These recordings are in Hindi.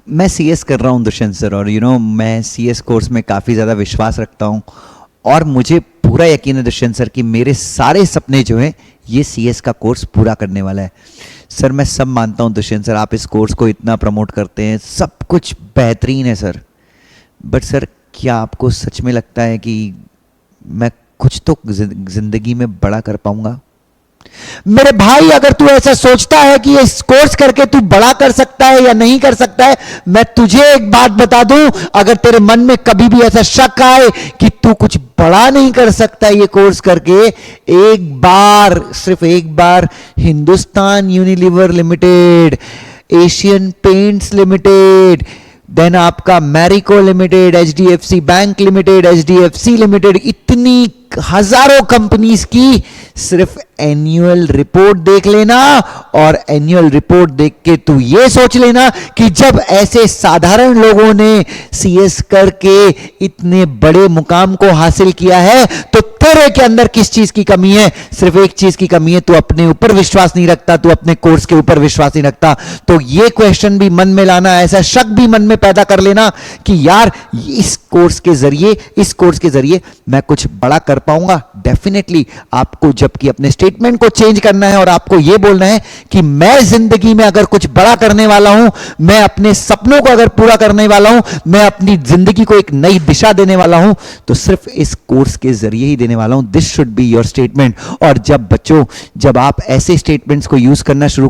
मैं सीएस कर रहा हूँ दुष्यंत सर, और मैं सीएस कोर्स में काफ़ी ज़्यादा विश्वास रखता हूँ, और मुझे पूरा यकीन है दुष्यंत सर कि मेरे सारे सपने जो हैं ये सीएस का कोर्स पूरा करने वाला है। सर मैं सब मानता हूँ दुष्यंत सर, आप इस कोर्स को इतना प्रमोट करते हैं, सब कुछ बेहतरीन है सर, बट सर क्या आपको सच में लगता है कि मैं कुछ तो ज़िंदगी में बड़ा कर पाऊँगा? मेरे भाई, अगर तू ऐसा सोचता है कि इस कोर्स करके तू बड़ा कर सकता है या नहीं कर सकता है, मैं तुझे एक बात बता दूं, अगर तेरे मन में कभी भी ऐसा शक आए कि तू कुछ बड़ा नहीं कर सकता ये कोर्स करके, एक बार, सिर्फ एक बार Hindustan Unilever limited, Asian paints limited, then आपका Marico limited, HDFC bank limited, HDFC limited, इतनी हजारों कंपनीज की सिर्फ एनुअल रिपोर्ट देख लेना, और एनुअल रिपोर्ट देख के तू ये सोच लेना कि जब ऐसे साधारण लोगों ने सीएस करके इतने बड़े मुकाम को हासिल किया है तो तेरे के अंदर किस चीज की कमी है? सिर्फ एक चीज की कमी है, तू अपने ऊपर विश्वास नहीं रखता, तू अपने कोर्स के ऊपर विश्वास नहीं रखता। तो ये क्वेश्चन भी मन में लाना, ऐसा शक भी मन में पैदा कर लेना कि यार इस कोर्स के जरिए मैं कुछ बड़ा कर पाऊंगा। डेफिनेटली आपको जबकि अपने स्टेटमेंट को चेंज करना है और आपको यह बोलना है कि मैं जिंदगी में अगर कुछ बड़ा करने वाला हूं, मैं अपने सपनों को अगर पूरा करने वाला हूं, मैं अपनी जिंदगी को एक नई दिशा देने वाला हूं, तो सिर्फ इस कोर्स के जरिए ही देने वाला हूं। This should be your statement. और जब आप ऐसे स्टेटमेंट्स को यूज करना शुरू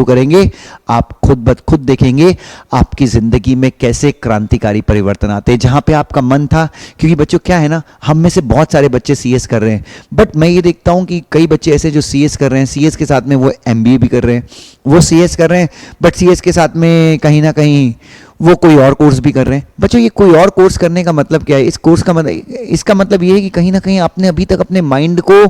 करेंगे, आप खुद देखेंगे आपकी जिंदगी में कैसे क्रांतिकारी परिवर्तन आते हैं। जहां पे आपका मन था, क्योंकि बच्चों क्या है ना, हम में से बहुत सारे बच्चे सीएस कर रहे हैं, बट मैं ये देखता हूं कि कई बच्चे ऐसे जो सीएस कर रहे हैं, सीएस के साथ में वो एमबीए भी कर रहे हैं, वो सीएस कर रहे हैं, बट सीएस के साथ में कहीं ना कहीं वो कोई और कोर्स भी कर रहे हैं। बच्चों ये कोई और कोर्स करने का मतलब क्या है? इस कोर्स का मतलब, इसका मतलब ये है कि कहीं ना कहीं आपने अभी तक अपने माइंड को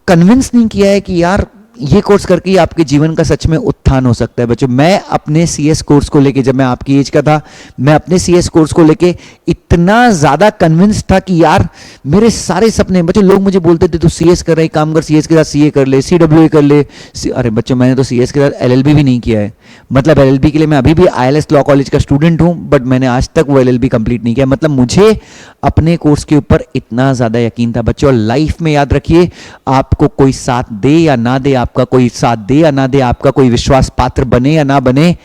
कन्विंस नहीं किया है कि यार ये कोर्स करके आपके जीवन का सच में उत्थान हो सकता है। बच्चों मैं अपने सीएस कोर्स को लेके, जब मैं आपकी एज का था, मैं अपने सीएस कोर्स को लेके इतना ज्यादा कन्विंस था कि यार मेरे सारे सपने, बच्चों लोग मुझे बोलते थे तू सीएस कर रहा है, काम कर, सीएस के साथ सीए कर ले, सीडब्ल्यूए कर ले। अरे बच्चों मैंने तो सीएस के साथ एलएलबी भी नहीं किया है। मतलब एलएलबी के लिए मैं अभी भी आईएलएस लॉ कॉलेज का स्टूडेंट हूं, बट मैंने आज तक वो एलएलबी कंप्लीट नहीं किया। मतलब मुझे अपने कोर्स के ऊपर इतना ज्यादा यकीन था। बच्चों लाइफ में याद रखिए, आपको कोई साथ दे या ना दे, आपका कोई साथ दे या ना दे, आपका कोई विश्वास पात्र बने या ना बने,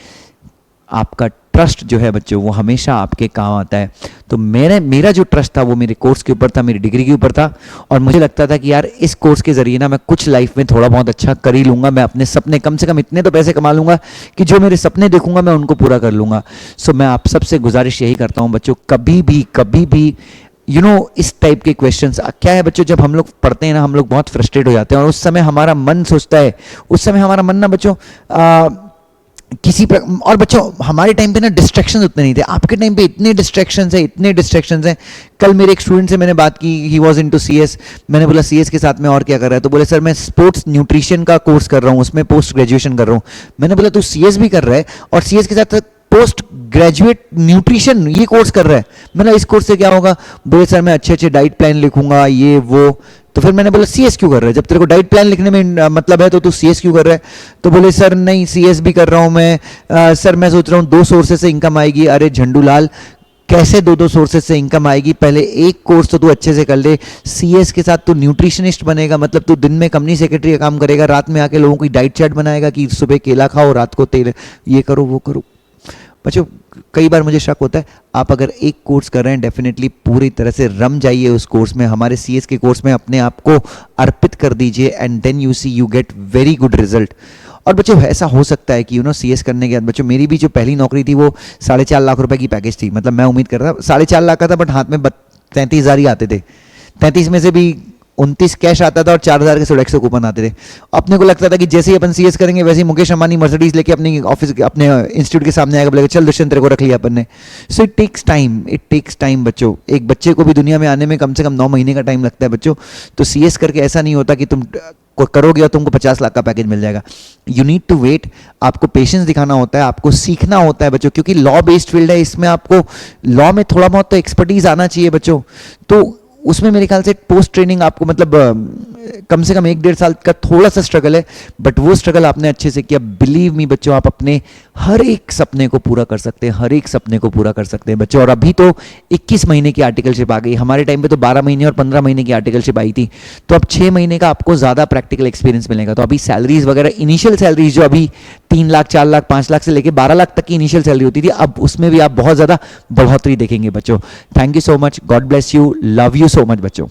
आपका ट्रस्ट जो है बच्चों वो हमेशा आपके काम आता है। तो मेरा जो ट्रस्ट था वो मेरे कोर्स के ऊपर था, मेरी डिग्री के ऊपर था, और मुझे लगता था कि यार इस कोर्स के जरिए ना मैं कुछ लाइफ में थोड़ा बहुत अच्छा कर ही लूंगा। मैं अपने सपने, कम से कम इतने तो पैसे कमा लूंगा कि जो मेरे सपने देखूंगा मैं उनको पूरा कर लूंगा। सो मैं आप सबसे गुजारिश यही करता हूं बच्चों, कभी भी इस टाइप के क्वेश्चंस क्या है बच्चों, जब हम लोग पढ़ते हैं ना, हम लोग बहुत फ्रस्ट्रेट हो जाते हैं, और उस समय हमारा मन सोचता है, उस समय हमारा मन ना बच्चों और बच्चों हमारे टाइम पे ना डिस्ट्रैक्शंस उतने नहीं थे, आपके टाइम पे इतने डिस्ट्रैक्शंस हैं। कल मेरे एक स्टूडेंट से मैंने बात की, ही वाज इनटू सीएस। मैंने बोला सीएस के साथ में और क्या कर रहा है? तो बोले सर मैं स्पोर्ट्स न्यूट्रिशन का कोर्स कर रहा हूँ, उसमें पोस्ट ग्रेजुएशन कर रहा हूँ। मैंने बोला तू सीएस भी कर रहा है और सीएस के साथ पोस्ट ग्रेजुएट न्यूट्रिशन ये कोर्स कर रहा है? मतलब इस कोर्स से क्या होगा? बोले सर मैं अच्छे डाइट प्लान लिखूंगा, ये वो। तो फिर मैंने बोला सीएस क्यों कर रहा है? जब तेरे को डाइट प्लान लिखने में मतलब है तो तू सीएस क्यों कर रहा है? तो बोले सर नहीं सीएस भी कर रहा हूं मैं, सर मैं सोच रहा हूं 2 सोर्सेस से इनकम आएगी। अरे झंडूलाल, कैसे 2 सोर्सेस से इनकम आएगी? पहले एक कोर्स तो तू अच्छे से कर ले। सीएस के साथ तू न्यूट्रिशनिस्ट बनेगा, मतलब तू दिन में कंपनी सेक्रेटरी का काम करेगा, रात में आके लोगों की डाइट चार्ट बनाएगा कि सुबह केला खाओ, रात को तेल, ये करो वो करो। बच्चों कई बार मुझे शक होता है, आप अगर एक कोर्स कर रहे हैं डेफिनेटली पूरी तरह से रम जाइए उस कोर्स में, हमारे सीएस के कोर्स में अपने आप को अर्पित कर दीजिए, and then you get very good result. और बच्चों ऐसा हो सकता है कि सीएस करने के बाद, बच्चों मेरी भी जो पहली नौकरी थी वो 4.5 लाख रुपए की पैकेज थी। मतलब मैं उम्मीद कर रहा था 4.5 लाख का था, बट हाथ में 33,000 ही आते थे। 33 में से भी 29 कैश आता था और 4,000 के सोडेक्सो कूपन आते थे। अपने को लगता था कि जैसे ही अपन सीएस करेंगे वैसे ही मुकेश अंबानी मर्सिडीज लेके अपने ऑफिस, अपने इंस्टीट्यूट के सामने आएगा, बोलेगा चल दुष्यंत तेरे को रख लिया अपन ने। सो इट टेक्स टाइम बच्चों। एक बच्चे को भी दुनिया में आने में कम से कम 9 महीने का टाइम लगता है बच्चों। तो सीएस करके ऐसा नहीं होता कि तुम करोगे और तुमको 50 लाख का पैकेज मिल जाएगा। यू नीड टू वेट, आपको पेशेंस दिखाना होता है, आपको सीखना होता है बच्चों, क्योंकि लॉ बेस्ड फील्ड है, इसमें आपको लॉ में थोड़ा बहुत तो एक्सपर्टीज आना चाहिए बच्चों। तो उसमें मेरे ख्याल से पोस्ट ट्रेनिंग आपको, मतलब कम से कम 1-1.5 साल का थोड़ा सा स्ट्रगल है, बट वो स्ट्रगल आपने अच्छे से किया। बिलीव मी बच्चों, आप अपने हर एक सपने को पूरा कर सकते हैं, हर एक सपने को पूरा कर सकते हैं बच्चों। और अभी तो 21 महीने की आर्टिकलशिप आ गई, हमारे टाइम पे तो 12 महीने और 15 महीने की आर्टिकलशिप आई थी। तो अब 6 महीने का आपको ज़्यादा प्रैक्टिकल एक्सपीरियंस मिलेगा। तो अभी सैलरीज वगैरह, इनिशियल सैलरीज जो अभी 3 लाख, 4 लाख, 5 लाख से लेके 12 लाख तक की इनिशियल सैलरी होती थी, अब उसमें भी आप बहुत ज़्यादा बढ़ोतरी देखेंगे बच्चों। Thank you so much, God bless you, love you so much बच्चों।